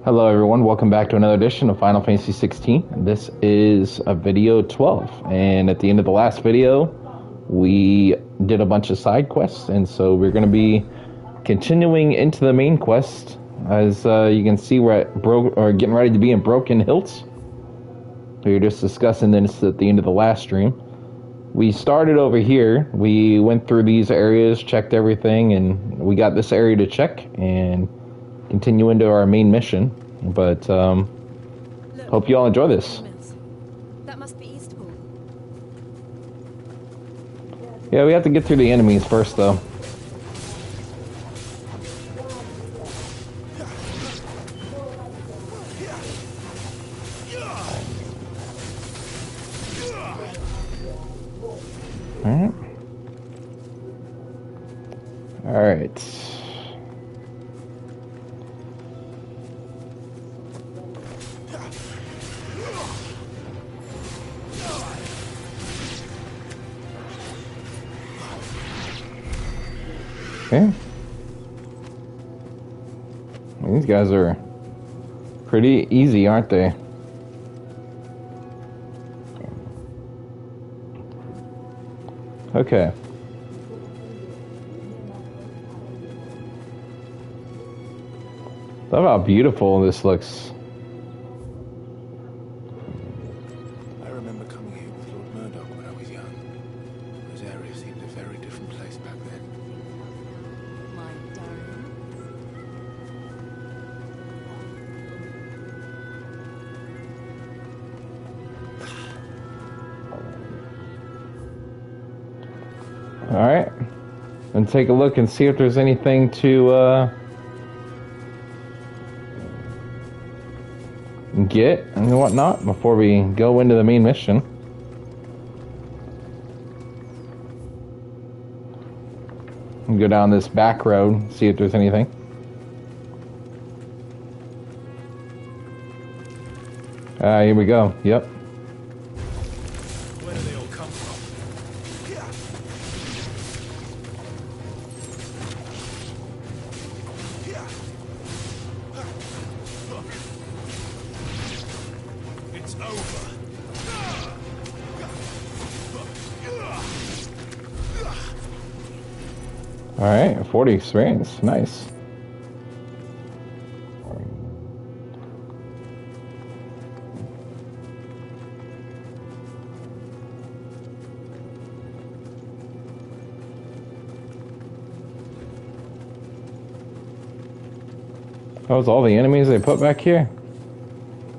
Hello everyone, welcome back to another edition of Final Fantasy XVI. This is a video 12, and at the end of the last video, we did a bunch of side quests, and so we're going to be continuing into the main quest. As you can see, we're at getting ready to be in Broken Hills. We were just discussing this at the end of the last stream. We started over here, we went through these areas, checked everything, and we got this area to check, and continue into our main mission, but hope you all enjoy this. That must be Eastpool. Yeah, we have to get through the enemies first, though. Alright. Alright. Okay. These guys are pretty easy, aren't they? Okay. Love how beautiful this looks. I remember coming here with Lord Murdoch when I was young. This area seemed a very different place back then. My darling. Alright. And take a look and see if there's anything to get and whatnot before we go into the main mission. And go down this back road, see if there's anything. Here we go. Yep. Where do they all come from? It's over. Alright, 40 experience. Nice. That was all the enemies they put back here?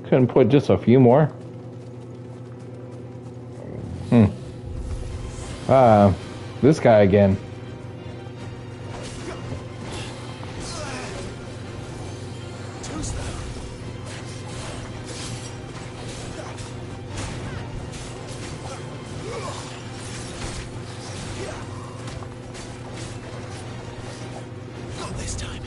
Couldn't put just a few more? This guy again. Not this time.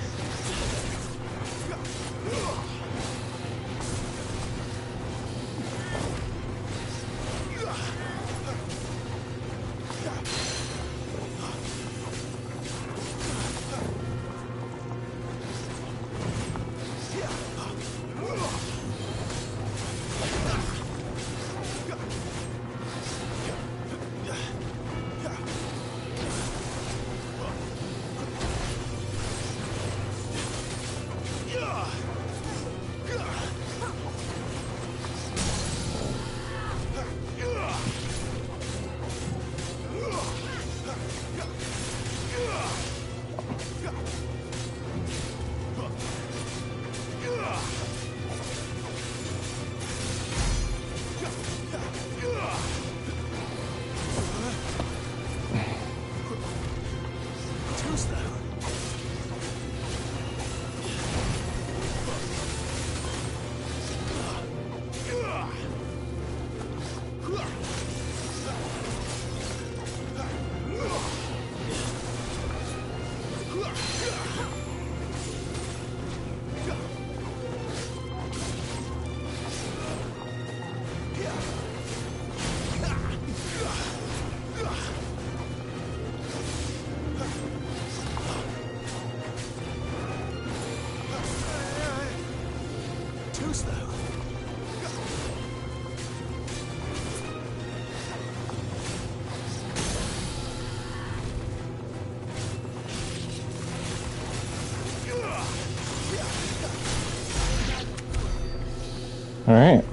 All right.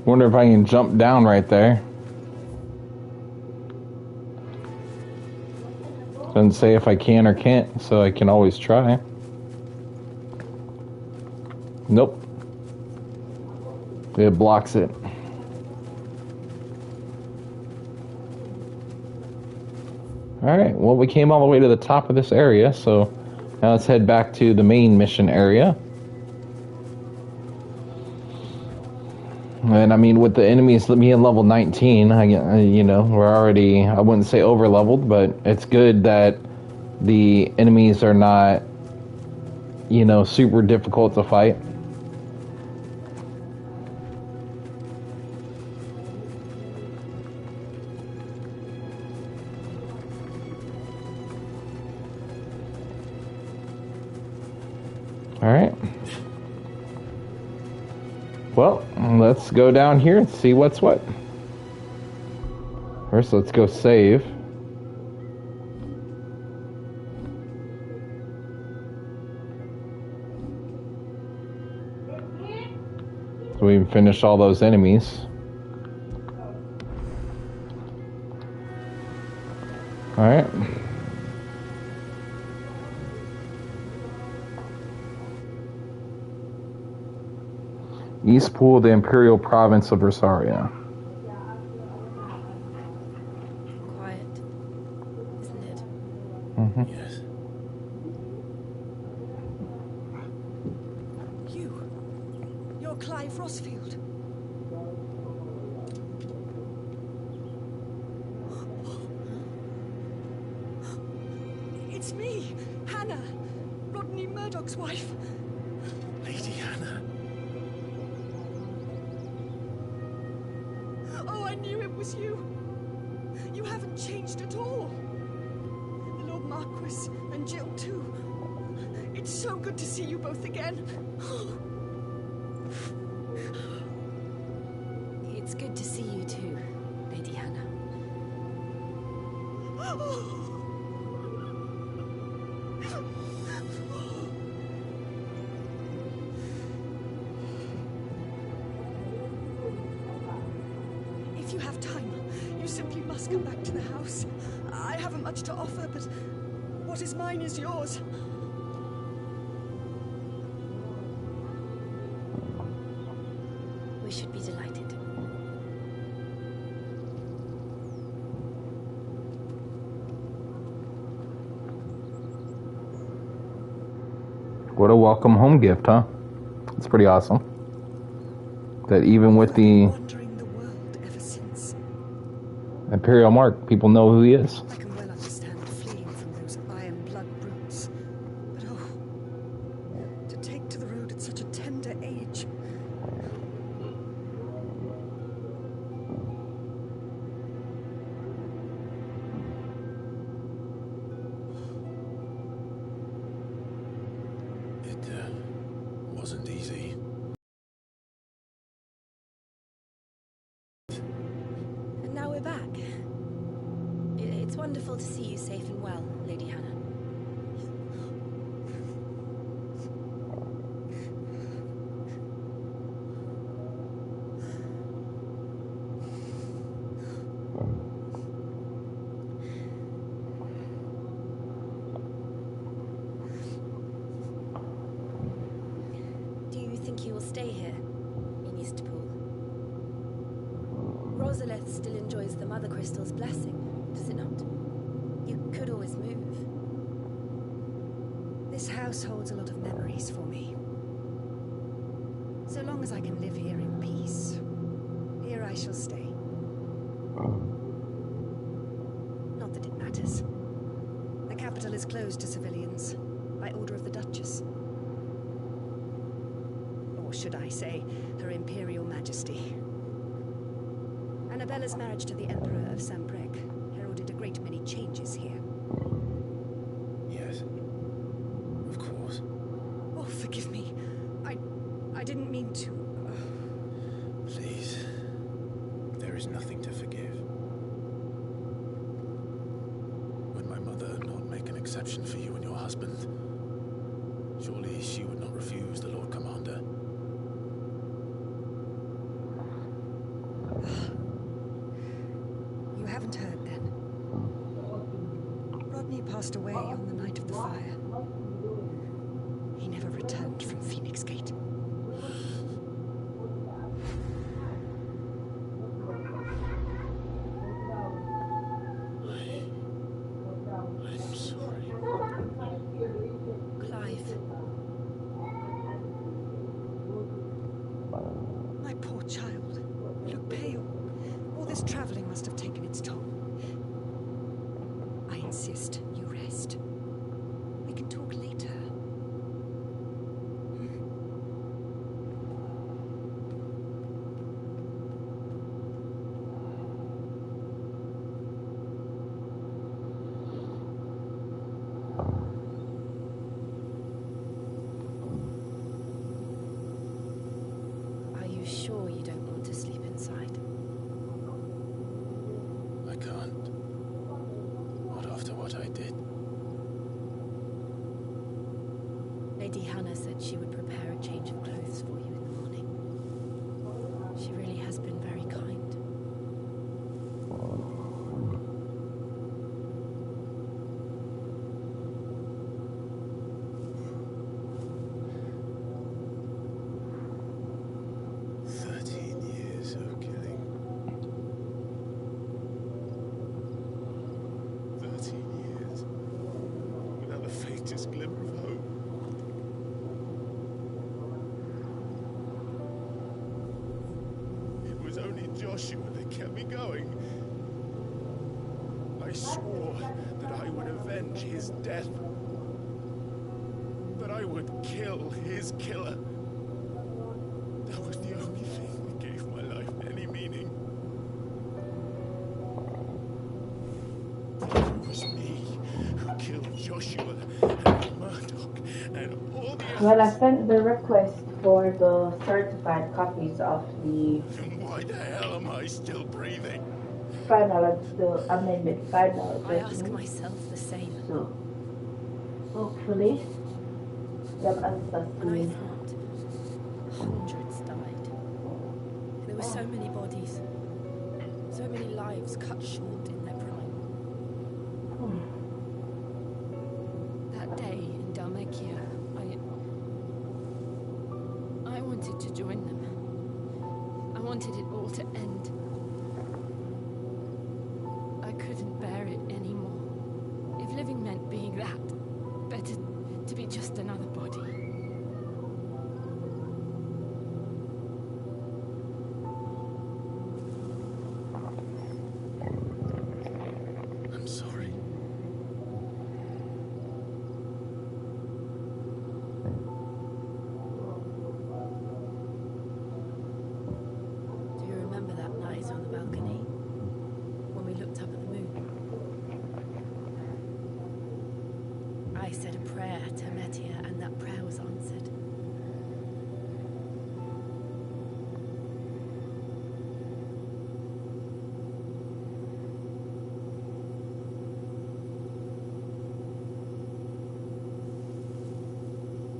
Wonder if I can jump down right there. Doesn't say if I can or can't, so I can always try. Nope. It blocks it. Alright, well, we came all the way to the top of this area, so now let's head back to the main mission area. And I mean, with the enemies being level 19, you know, we're already, I wouldn't say over leveled, but it's good that the enemies are not, you know, super difficult to fight. All right. Well, let's go down here and see what's what. First, let's go save. So we can finish all those enemies. All right. East Pool, the Imperial Province of Rosaria. Quiet, isn't it? Mm-hmm. Yes. You're Clive Rossfield. It's me, Hannah, Rodney Murdoch's wife. Lady Hannah. Oh, I knew it was you. You haven't changed at all. The Lord Marquis and Jill too. It's so good to see you both again. It's good to see you too, Lady Hannah. If you have time, you simply must come back to the house. I haven't much to offer, but what is mine is yours. We should be delighted. What a welcome home gift, huh? It's pretty awesome. That even with the Wandering the world ever since. Imperial Mark, people know who he is. I can well understand fleeing from those iron blood brutes. But oh, to take to the road at such a tender age. It wasn't easy. And now we're back. It's wonderful to see you safe and well, Lady Hannah. Do you think you will stay here, in Eastpool? Rosaleth still enjoys the Mother Crystal's blessing, does it not? You could always move. This house holds a lot of memories for me. So long as I can live here in peace, here I shall stay. Not that it matters. The capital is closed to civilians, by order of the Duchess. Or should I say, Her Imperial Majesty. Annabella's marriage to the Emperor of Samprec heralded a great many changes here. Yes. Of course. Oh, forgive me. I didn't mean to. Please. There is nothing to forgive. Would my mother not make Surely she would not refuse the Lord Commander. You haven't heard then. Rodney passed away on the night of the fire. He never returned from Phoenix Gate. I'm sorry. Clive. My poor child. You look pale. All this traveling must have taken its toll. I insist you rest. We can talk later. Are you sure you don't want to sleep inside? I can't. Not after what I did. Lady Hannah said she would prepare a change of clothes for you in the morning. She really has been very kind. Years of killing. 13 years. Without the faintest glimmer of hope. It was only Joshua that kept me going. I swore that I would avenge his death. That I would kill his killer. That was the only thing that gave my life any meaning. It was me who killed Joshua and Murdoch and all the others. Well, I sent the request for the certified copies of the And why the hell am I still breathing? final, the amendment final I ask document. myself the same. So, hopefully, that answers When I to thought hundreds died, there were so many bodies, so many lives cut short in their prime. That day in Dalmekia, I wanted to join them. I wanted it all to end. I couldn't bear it anymore. If living meant being that, better to be just another body. I'm sorry. Do you remember that night on the balcony? When we looked up at the moon? I said a prayer to Metia and that prayer was answered.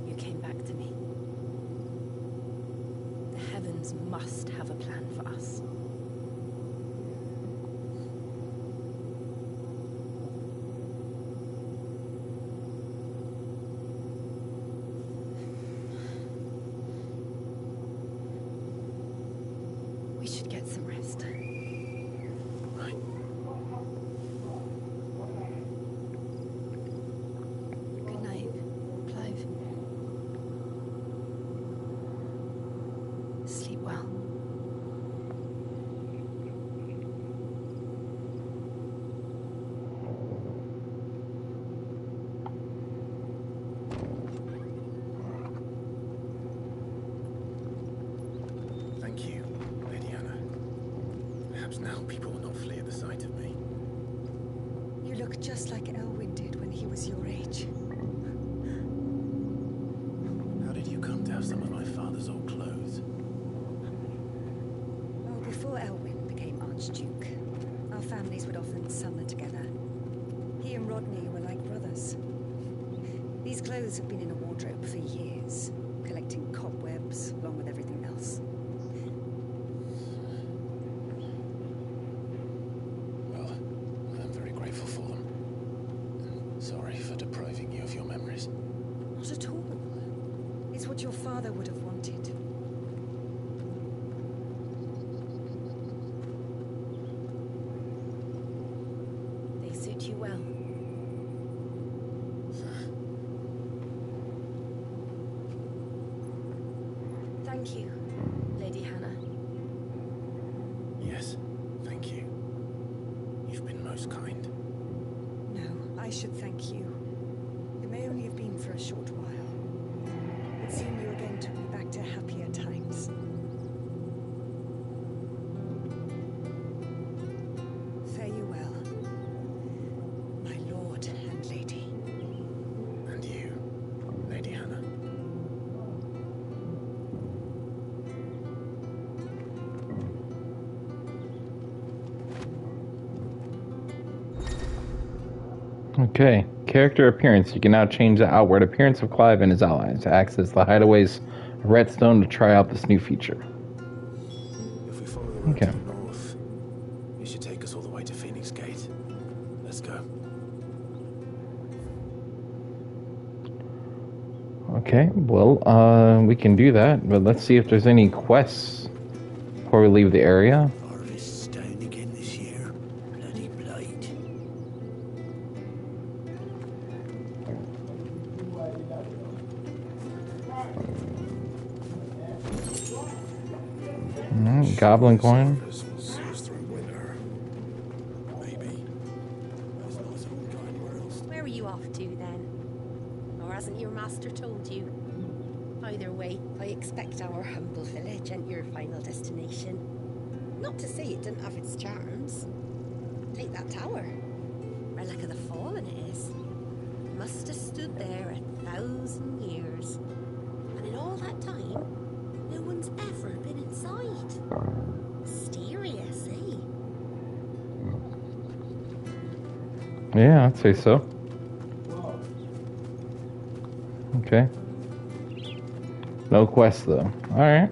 You came back to me. The heavens must have a plan for us. We should get some rest. Right. Good night, Clive. Sleep well. Thank you, Lady Anna. Perhaps now people will not flee at the sight of me. You look just like Elwyn did when he was your age. How did you come to have some of my father's old clothes? Oh, before Elwyn became Archduke, our families would often summer together. He and Rodney were like brothers. These His clothes have been in a wardrobe for years, collecting cobwebs along with everything else. Well, I'm very grateful for them. And sorry for depriving you of your memories. Not at all. It's what your father would have wanted. They suit you well. Thank you, Lady Hannah. Yes, thank you. You've been most kind. No, I should thank you. It may only have been for a short while. But seeing you again took me back to happier times. Fare you well, my lord and lady. And you, Lady Hannah. Okay, character appearance. You can now change the outward appearance of Clive and his allies. Access the hideaways of Redstone to try out this new feature. If we follow the road Okay. to the north, it should take us all the way to Phoenix Gate. Let's go. Okay, well, we can do that, but let's see if there's any quests before we leave the area. Harvest's down again this year. Bloody blight. Goblin coin. Harvest will see us through winter. Maybe. There's not some kind where else. Where are you off to then? Or hasn't your master told you? Either way, I expect our humble village ain't your final destination. Not to say it didn't have its charms. Take that tower. Relic of the Fallen it is. Must have stood there 1,000 years. And in all that time, no one's ever been inside. Mysterious, eh? Yeah, I'd say so. Okay. No quest though. Alright.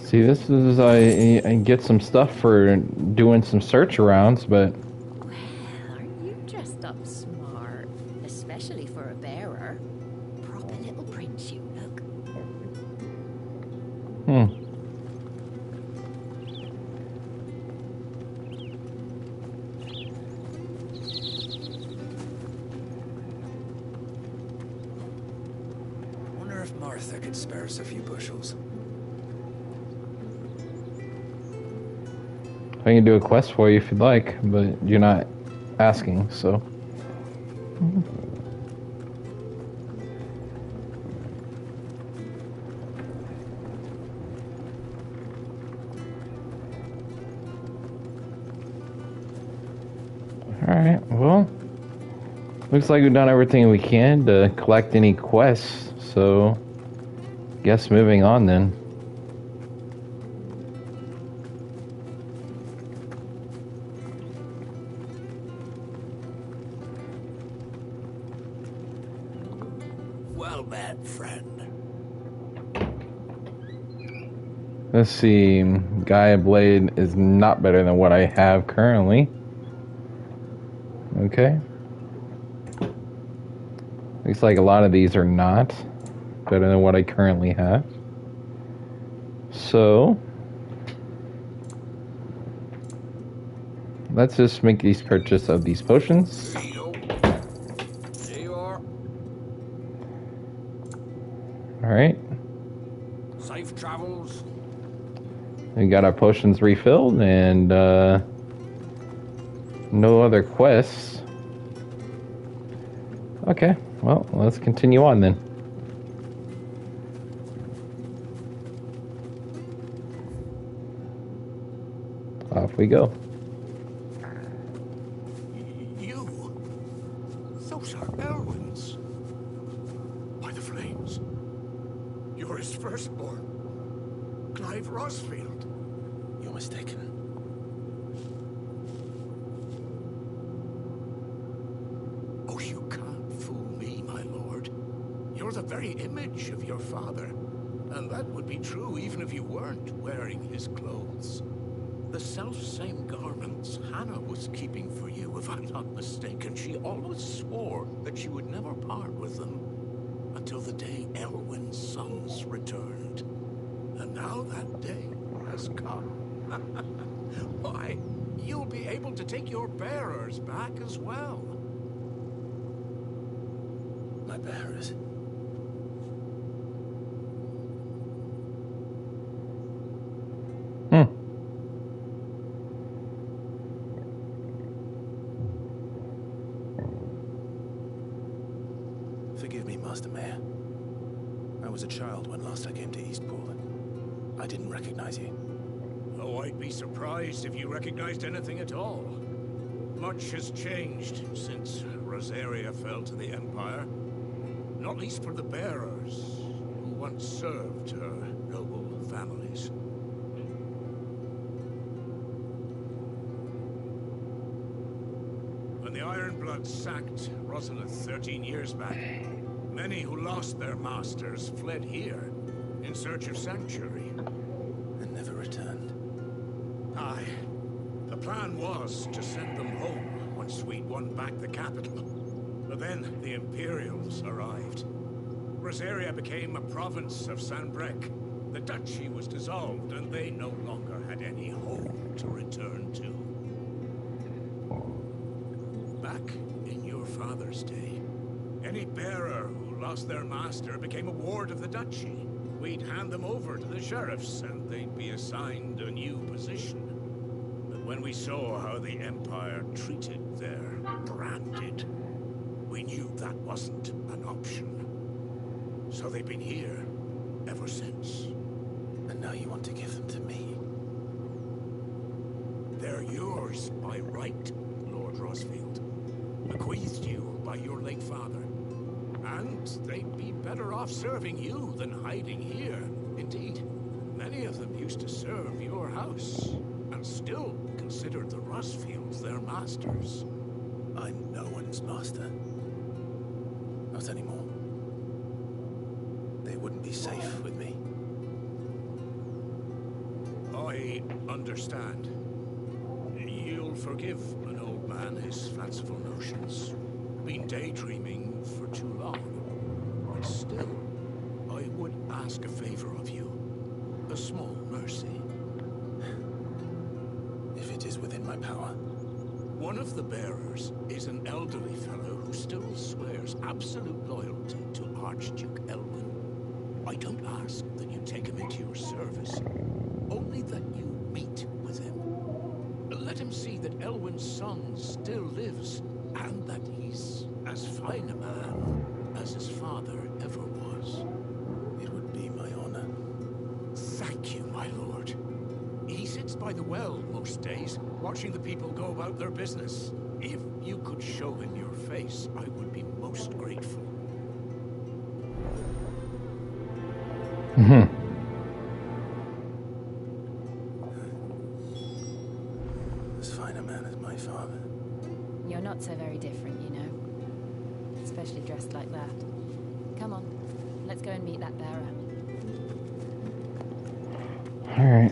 See, this is I get some stuff for doing some search arounds, but Well, aren't you dressed up smart? Especially for a bearer. Proper little prince you look. Wonder if Martha could spare us a few bushels. I can do a quest for you if you'd like, but you're not asking, so. Alright, well, looks like we've done everything we can to collect any quests, so guess moving on then. Well met, friend. Let's see, Gaia Blade is not better than what I have currently. Okay. Looks like a lot of these are not better than what I currently have. So, let's just make these purchase of these potions. There you go. There you are. right. Safe travels. We got our potions refilled and no other quests. Okay, well, let's continue on then. Off we go. You? Those are Elwyn's. By the flames. You're his firstborn. Clive Rosfield. You're mistaken. Oh, you can't fool me, my lord. You're the very image of your father. And that would be true even if you weren't wearing his clothes. The self-same garments Hannah was keeping for you, if I'm not mistaken. She always swore that she would never part with them until the day Elwyn's sons returned. And now that day has come. Why, you'll be able to take your bearers back as well. My bearers. Forgive me, Master Mayor. I was a child when last I came to Eastpool. I didn't recognize you. Oh, I'd be surprised if you recognized anything at all. Much has changed since Rosaria fell to the Empire. Not least for the bearers, who once served her noble families. When the Ironbloods sacked Rosalith 13 years back, many who lost their masters fled here in search of sanctuary. And never returned. Aye. The plan was to send them home once we'd won back the capital. But then the Imperials arrived. Rosaria became a province of Sanbreque. The duchy was dissolved, and they no longer had any home to return to. Back in your father's day, any bearer who lost their master became a ward of the duchy. We'd hand them over to the sheriffs, and they'd be assigned a new position. But when we saw how the Empire treated their branded, we knew that wasn't an option. So they've been here ever since. And now you want to give them to me? They're yours by right, Lord Rosfield. Bequeathed you by your late father. And they'd be better off serving you than hiding here. Indeed, many of them used to serve your house, and still considered the Rosfields their masters. I'm no one's master. Not anymore. They wouldn't be safe with me. I understand. You'll forgive an old man his fanciful notions. Been daydreaming for too long. But still, I would ask a favor of you. A small mercy. If it is within my power. One of the bearers is an elderly fellow who still swears absolute loyalty to Archduke Elwyn. I don't ask that you take him into your service, only that you meet with him. Let him see that Elwyn's son still lives, and that he's as fine a man as his father ever was. It would be my honor. Thank you, my lord. He sits by the well most days, watching the people go about their business. If you could show him your face, I would be most grateful. As fine a man as my father. You're not so very different, you know. Especially dressed like that. Come on, let's go and meet that bearer. All right.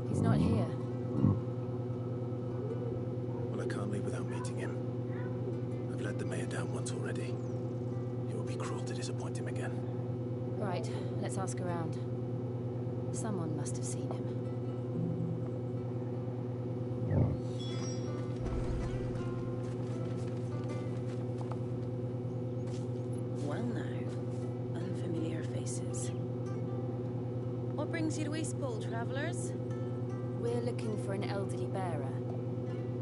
He's not here. Well, I can't leave without meeting him. I've let the mayor down once already. It would be cruel to disappoint him again. Right. right, let's ask around. Someone must have seen him. Well now, unfamiliar faces. What brings you to Eastport, travellers? We're looking for an elderly bearer.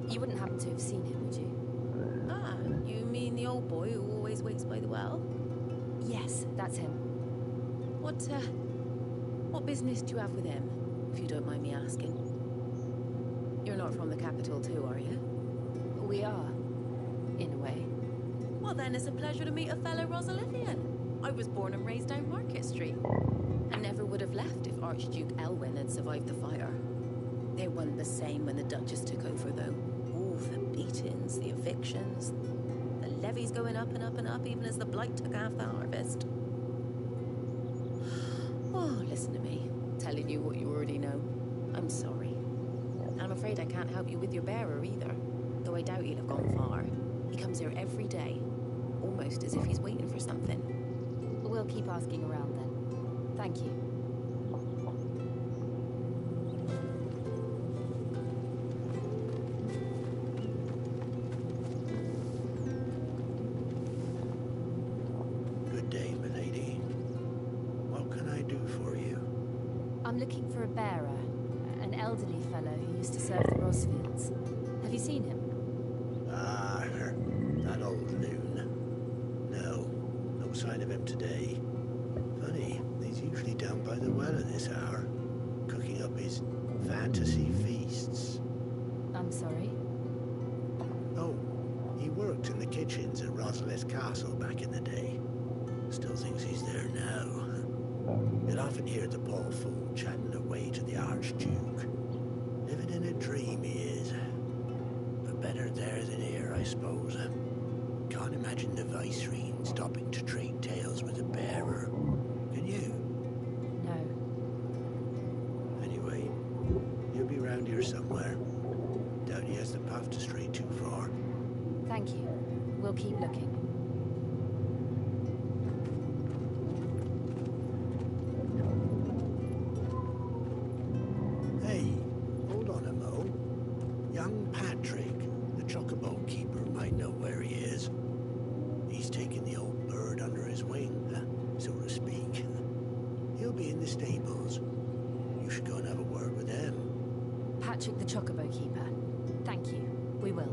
You wouldn't happen to have seen him, would you? Ah, you mean the old boy who always waits by the well? Yes, that's him. What business do you have with him, if you don't mind me asking? You're not from the capital too, are you? We are, in a way. Well then, it's a pleasure to meet a fellow Rosalithian. I was born and raised down Market Street. And never would have left if Archduke Elwyn had survived the fire. They weren't the same when the Duchess took over, though. Ooh, the beatings, the evictions, the levies going up and up and up, even as the blight took half the harvest. Oh, listen to me, telling you what you already know. I'm sorry. I'm afraid I can't help you with your bearer either, though I doubt he'll have gone far. He comes here every day, almost as if he's waiting for something. We'll keep asking around then. Thank you. Good day, milady. What can I do for you? I'm looking for a bearer, an elderly fellow who used to serve the Rosfields. Have you seen him? Ah, that old loon. No sign of him today. Funny, he's usually down by the well at this hour, cooking up his fantasy feasts. I'm sorry? Oh, he worked in the kitchens at Rosalith Castle back in the day. Still thinks he's there now. You'll often hear the poor fool chatting away to the Archduke. Living in a dream he is. But better there than here, I suppose. Can't imagine the Viceroy stopping to trade tales with a bearer. Can you? No. Anyway, he'll be round here somewhere. Doubt he has the path to stray too far. Thank you. We'll keep looking. Hey, hold on a mo. Young Patrick, the chocobo keeper, might know where he is. He's taken the old bird under his wing, so to speak. He'll be in the stables. You should go and have a word with him. Patrick the Chocobo Keeper. Thank you. We will.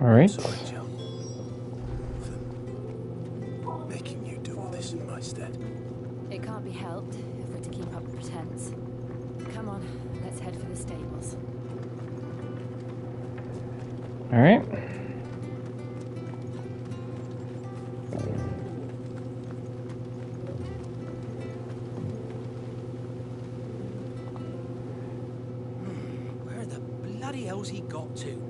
All right. Sorry, Jill, for making you do all this in my stead. It can't be helped if we're to keep up the pretense. Come on, let's head for the stables. All right. Where the bloody hell's he got to?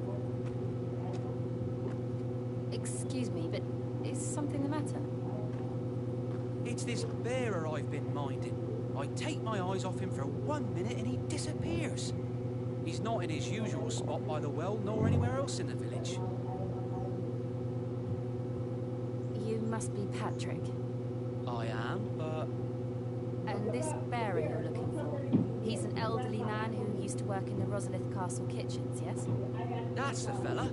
Excuse me, but is something the matter? It's this bearer I've been minding. I take my eyes off him for 1 minute and he disappears. He's not in his usual spot by the well, nor anywhere else in the village. You must be Patrick. I am, but... And this bearer you're looking for, he's an elderly man who used to work in the Rosalith Castle kitchens, yes? That's the fella.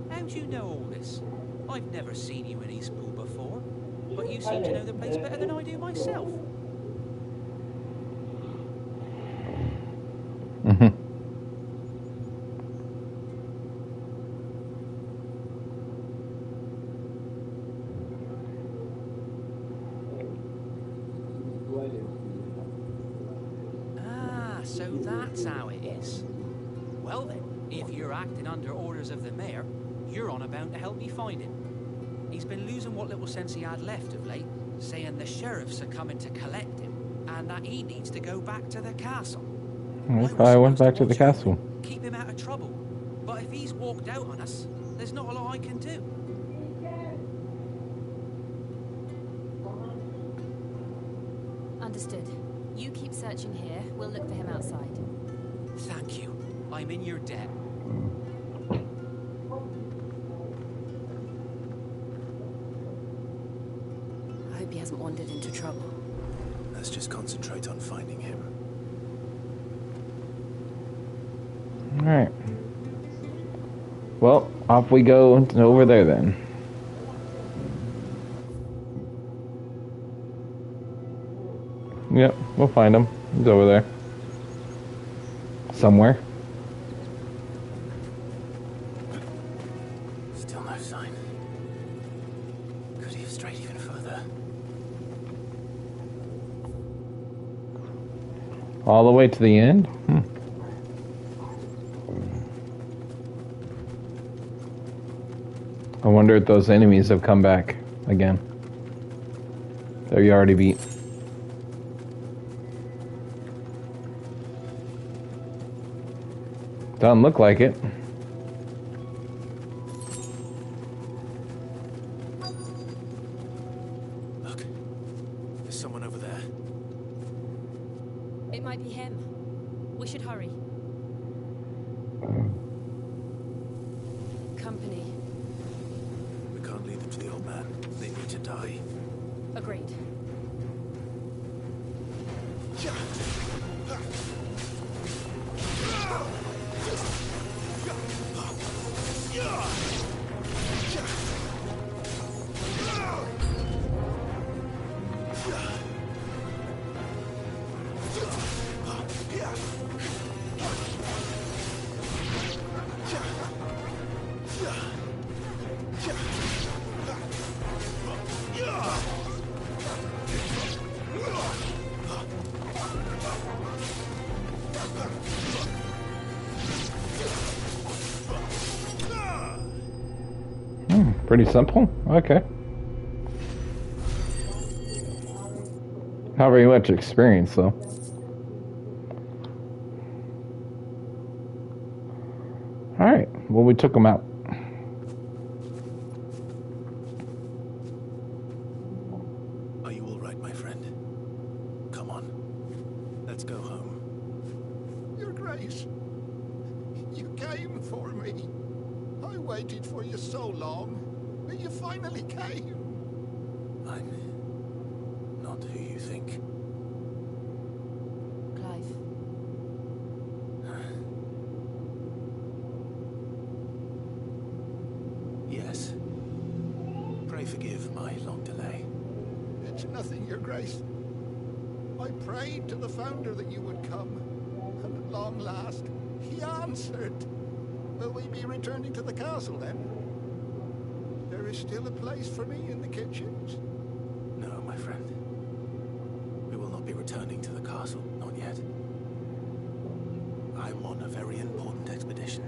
How do you know all this? I've never seen you in Eastpool before, but you seem to know the place better than I do myself. Ah, so that's how it is. Well then, if you're acting under orders of the mayor, you're on about to help me find him. He's been losing what little sense he had left of late, saying the sheriffs are coming to collect him, and that he needs to go back to the castle. I went back to the castle. Keep him out of trouble. But if he's walked out on us, there's not a lot I can do. Understood. You keep searching here. We'll look for him outside. Thank you. I'm in your debt. hope he hasn't wandered into trouble. Let's just concentrate on finding him. Alright. Well, off we go over there then. Yep, we'll find him. He's over there. Somewhere. Still no sign. Could he have strayed even further? All the way to the end? I wonder if those enemies have come back again. That you already beat. Doesn't look like it. Look. There's someone over there. It might be him. We should hurry. Company. We can't lead them to the old man. They need to die. Agreed. Pretty simple. Okay. Not very much experience, though. Alright. Well, we took them out. Are you all right, my friend? Come on. Let's go home. Your Grace, you came for me. I waited for you so long, but you finally came. I'm not who you think. Clive. Yes. Pray forgive my long delay. It's nothing, Your Grace. I prayed to the Founder that you would come, and at long last, he answered. Will we be returning to the castle, then? There is still a place for me in the kitchens? No, my friend. We will not be returning to the castle, not yet. I'm on a very important expedition.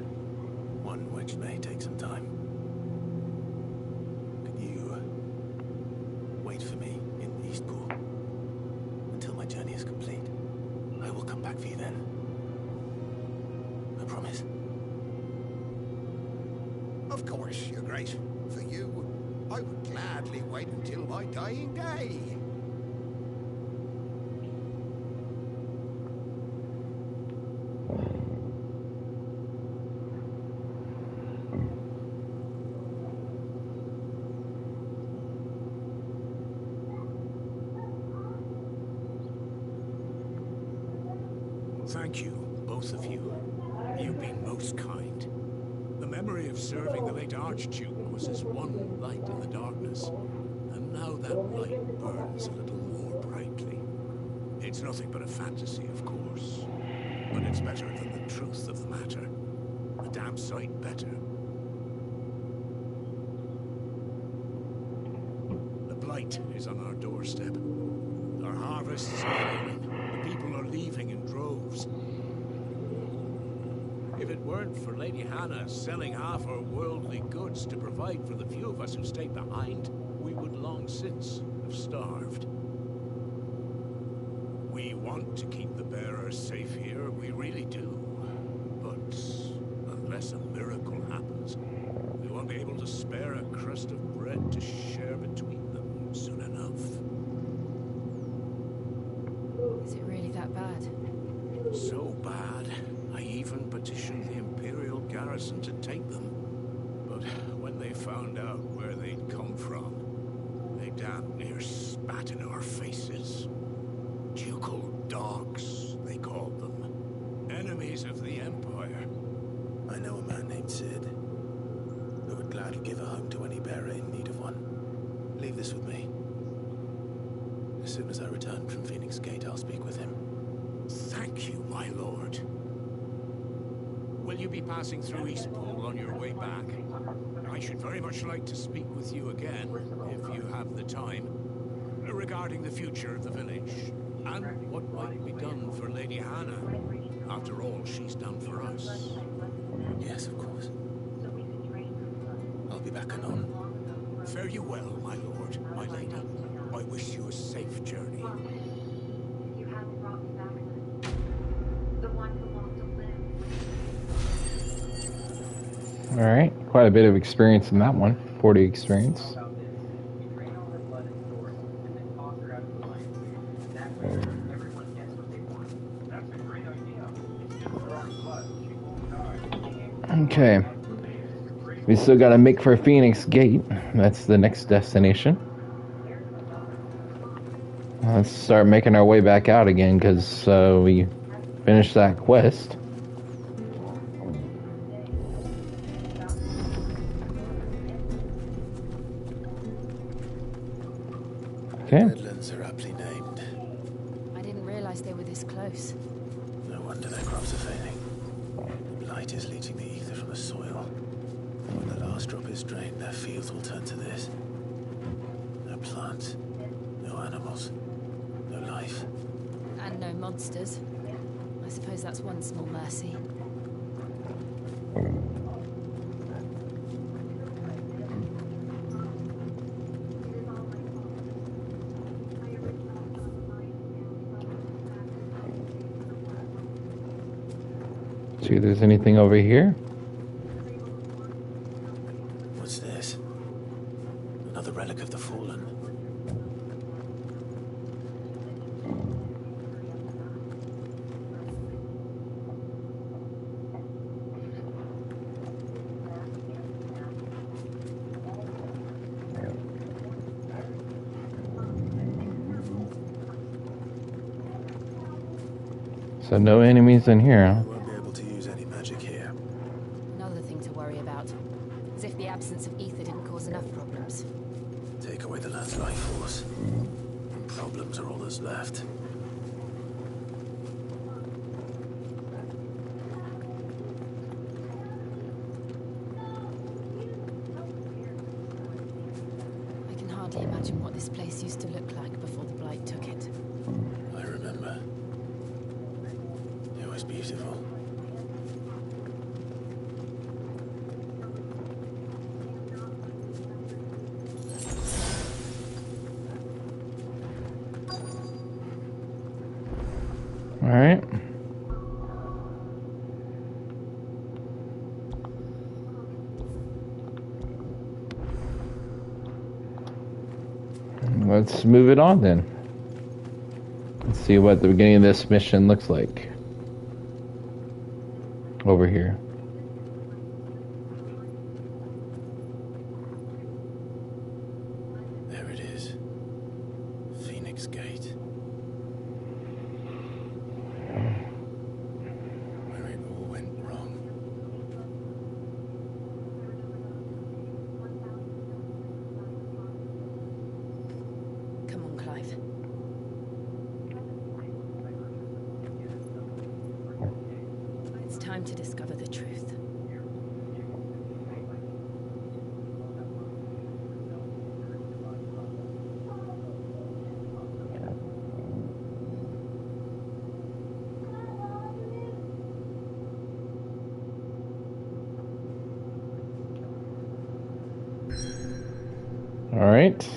One which may take some time. Could you wait for me in Eastpool until my journey is complete? I will come back for you then. I promise. Of course, Your Grace. For you, I would gladly wait until my dying day. Thank you, both of you. You've been most kind. The memory of serving the late Archduke was as one light in the darkness, and now that light burns a little more brightly. It's nothing but a fantasy, of course, but it's better than the truth of the matter. A damn sight better. The blight is on our doorstep. Our harvests are failing. The people are leaving in droves. If it weren't for Lady Hannah selling half her worldly goods to provide for the few of us who stayed behind, we would long since have starved. We want to keep the bearers safe here, we really do. But unless a miracle happens, we won't be able to spare a crust of bread to share between them soon enough. Is it really that bad? So bad, I even petitioned the Imperial garrison to take them. But when they found out where they'd come from, they damn near spat in our faces. Ducal dogs, they called them. Enemies of the Empire. I know a man named Sid who would gladly give a home to any bearer in need of one. Leave this with me. As soon as I return from Phoenix Gate, I'll speak with him. Thank you, my lord. Will you be passing through Eastpool on your way back? I should very much like to speak with you again, if you have the time, regarding the future of the village, and what might be done for Lady Hannah. After all, she's done for us. Yes, of course. I'll be back anon. Fare you well, my lord, my lady. I wish you a safe journey. You hadn't brought me back then. The one who wants to live. Alright, quite a bit of experience in that one. 40 experience. Okay. We still gotta make for Phoenix Gate. That's the next destination. Let's start making our way back out again, because we finished that quest. Okay. Redlands are aptly named. I didn't realize they were this close. No wonder their crops are failing. The blight is leaching the ether from the soil. When the last drop is drained, their fields will turn to this. No plants, no animals, no life. And no monsters. I suppose that's one small mercy. See if there's anything over here. What's this? Another relic of the fallen. So no enemies in here, huh? Won't be able to use any magic here. Another thing to worry about. As if the absence of ether didn't cause enough problems. Take away the land's life force. And problems are all that's left. I can hardly imagine what this place used to look like before the blight took it. I remember. It was beautiful. All right. Let's move it on then. Let's see what the beginning of this mission looks like. Over here. There it is. Phoenix Gate. Where it all went wrong. Come on, Clive. It's time to discover the truth. All right.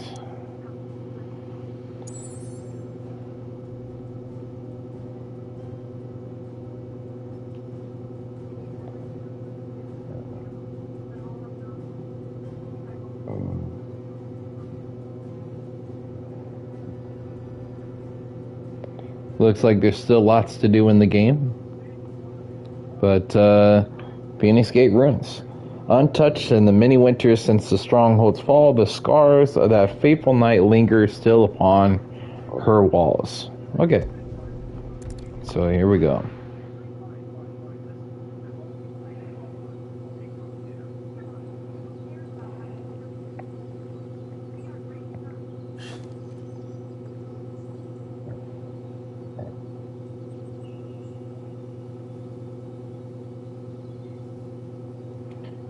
Looks like there's still lots to do in the game. But Phoenix Gate ruins. Untouched in the many winters since the stronghold's fall, the scars of that fateful night linger still upon her walls. Okay. So here we go.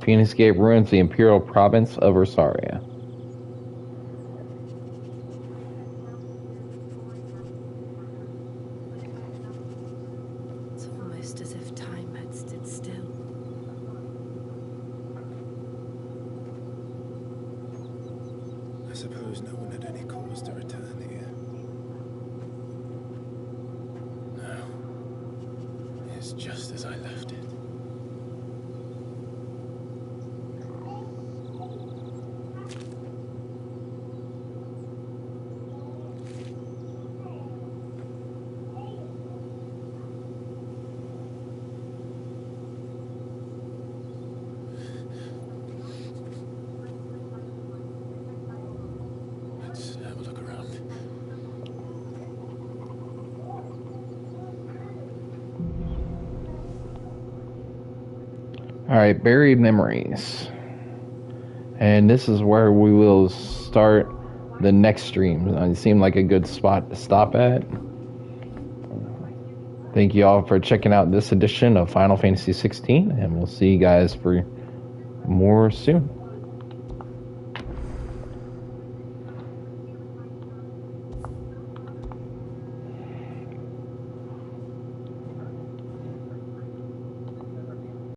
Phoenix Gate ruins the imperial province of Ursaria. It's almost as if time had stood still. I suppose no one had any cause to return here. No. It's just as I left it. Let's have a look around. Alright, buried memories. And this is where we will start the next stream. It seemed like a good spot to stop at. Thank you all for checking out this edition of Final Fantasy XVI, and we'll see you guys for more soon.